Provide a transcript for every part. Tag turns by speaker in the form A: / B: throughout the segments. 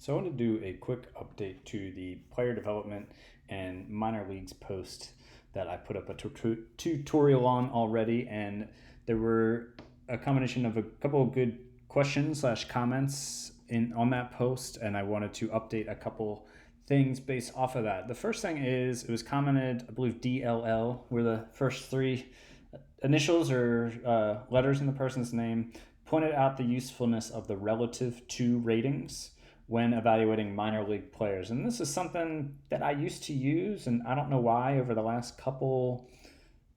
A: So I want to do a quick update to the player development and minor leagues post that I put up a tutorial on already, and there were a combination of a couple of good questions slash comments in on that post, and I wanted to update a couple things based off of that. The first thing is it was commented, I believe DLL were the first three initials or letters in the person's name, pointed out the usefulness of the relative to ratings when evaluating minor league players. And this is something that I used to use, and I don't know why over the last couple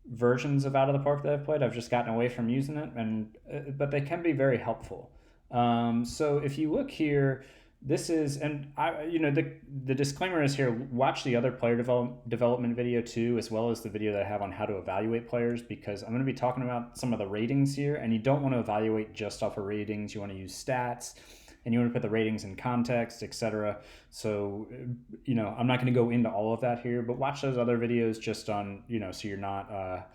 A: versions of Out of the Park that I've played, I've just gotten away from using it, and but they can be very helpful. So if you look here, this is, and the disclaimer is here, watch the other player development video too, as well as the video that I have on how to evaluate players, because I'm going to be talking about some of the ratings here, and you don't want to evaluate just off of ratings. You want to use stats, and you want to put the ratings in context, etc. So, I'm not going to go into all of that here, but watch those other videos just on, so you're not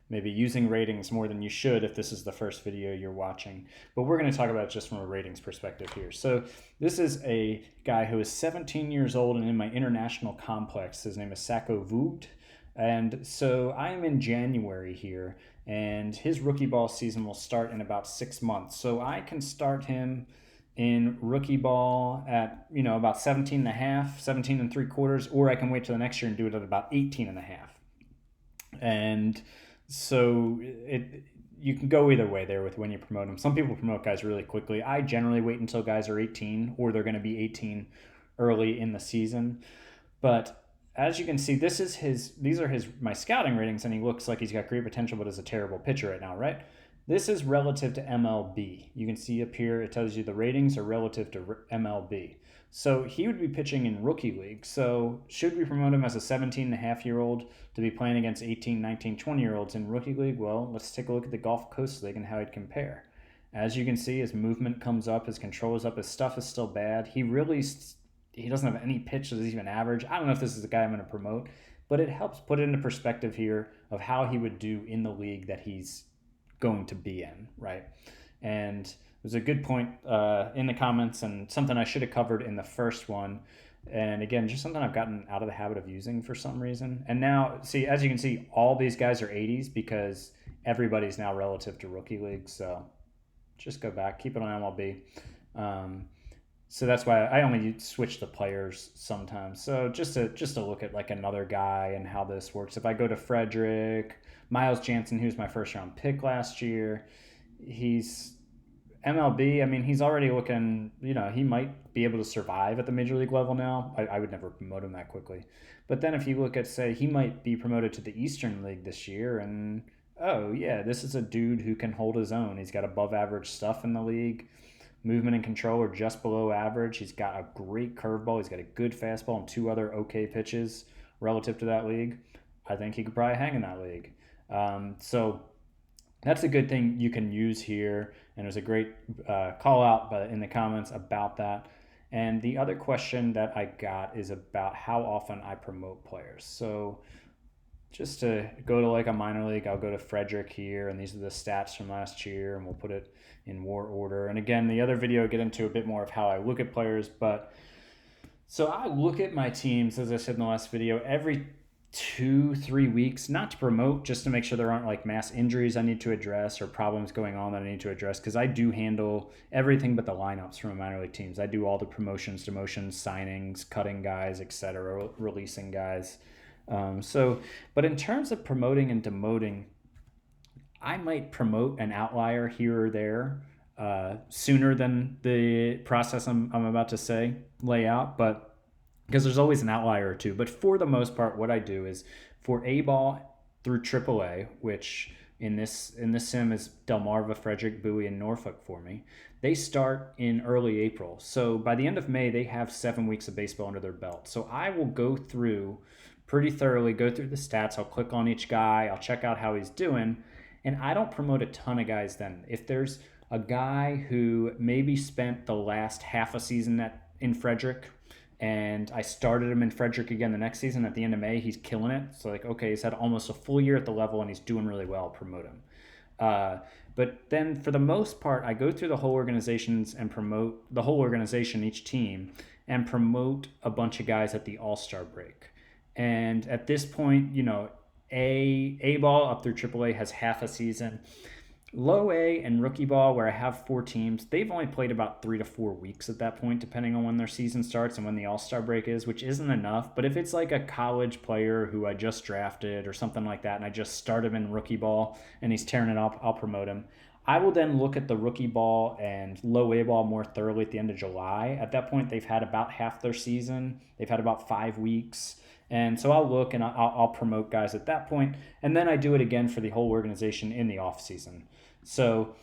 A: maybe using ratings more than you should if this is the first video you're watching. But we're going to talk about it just from a ratings perspective here. So this is a guy who is 17 years old and in my international complex. His name is Sacco Voogd. And so I am in January here, and his rookie ball season will start in about 6 months. So I can start him in rookie ball at, about 17 and a half, 17 and 3/4, or I can wait till the next year and do it at about 18 and a half. And so you can go either way there with when you promote them. Some people promote guys really quickly. I generally wait until guys are 18 or they're going to be 18 early in the season. But as you can see, these are my scouting ratings, and he looks like he's got great potential, but is a terrible pitcher right now, right? This is relative to MLB. You can see up here, it tells you the ratings are relative to MLB. So he would be pitching in rookie league. So should we promote him as a 17-and-a-half-year-old to be playing against 18, 19, 20-year-olds in rookie league? Well, let's take a look at the Gulf Coast League and how he'd compare. As you can see, his movement comes up, his control is up, his stuff is still bad. He doesn't have any pitch that is even average. I don't know if this is the guy I'm going to promote, but it helps put it into perspective here of how he would do in the league that he's going to be in, right? And it was a good point in the comments, and something I should have covered in the first one. And again, just something I've gotten out of the habit of using for some reason. And now, see, as you can see, all these guys are 80s because everybody's now relative to rookie league. So just go back, keep it on MLB. So that's why I only switch the players sometimes. So just to look at like another guy and how this works. If I go to Frederick, Miles Jansen, who's my first round pick last year, he's MLB. I mean, he's already looking, he might be able to survive at the major league level now. I would never promote him that quickly. But then if you look at, say, he might be promoted to the Eastern League this year, and oh yeah, this is a dude who can hold his own. He's got above average stuff in the league. Movement and control are just below average. He's got a great curveball. He's got a good fastball and two other okay pitches relative to that league. I think he could probably hang in that league. So that's a good thing you can use here. And there's a great call out in the comments about that. And the other question that I got is about how often I promote players. So just to go to like a minor league, I'll go to Frederick here, and these are the stats from last year, and we'll put it in war order. And again, the other video, I get into a bit more of how I look at players, but so I look at my teams, as I said in the last video, every 2-3 weeks, not to promote, just to make sure there aren't like mass injuries I need to address or problems going on that I need to address, because I do handle everything but the lineups from minor league teams. I do all the promotions, demotions, signings, cutting guys, etc., releasing guys. But in terms of promoting and demoting, I might promote an outlier here or there sooner than the process I'm about to lay out, but because there's always an outlier or two. But for the most part, what I do is for A ball through AAA, which in this sim is Delmarva, Frederick, Bowie, and Norfolk for me. They start in early April. So by the end of May, they have 7 weeks of baseball under their belt. So I will go through pretty thoroughly, go through the stats. I'll click on each guy. I'll check out how he's doing. And I don't promote a ton of guys then. If there's a guy who maybe spent the last half a season in Frederick, and I started him in Frederick again the next season at the end of May, he's killing it. So like, okay, he's had almost a full year at the level and he's doing really well, I'll promote him. But then for the most part, I go through the whole organizations and promote the whole organization, each team, and promote a bunch of guys at the All-Star break. And at this point, A ball up through AAA has half a season. Low A and rookie ball, where I have 4 teams, they've only played about 3 to 4 weeks at that point, depending on when their season starts and when the All-Star break is, which isn't enough. But if it's like a college player who I just drafted or something like that, and I just start him in rookie ball and he's tearing it up, I'll promote him. I will then look at the rookie ball and low A ball more thoroughly at the end of July. At that point, they've had about half their season. They've had about 5 weeks. And so I'll look and I'll promote guys at that point. And then I do it again for the whole organization in the off season. So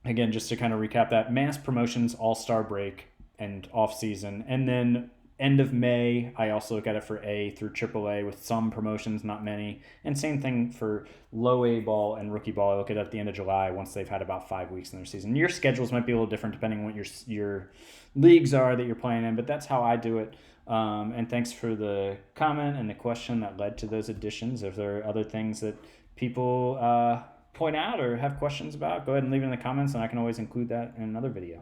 A: again, just to kind of recap that, mass promotions, All-Star break, and off season. And then end of May, I also look at it for A through AAA with some promotions, not many. And same thing for low A ball and rookie ball. I look at it at the end of July once they've had about 5 weeks in their season. Your schedules might be a little different depending on what your leagues are that you're playing in, but that's how I do it. And thanks for the comment and the question that led to those additions. If there are other things that people point out or have questions about, go ahead and leave it in the comments, and I can always include that in another video.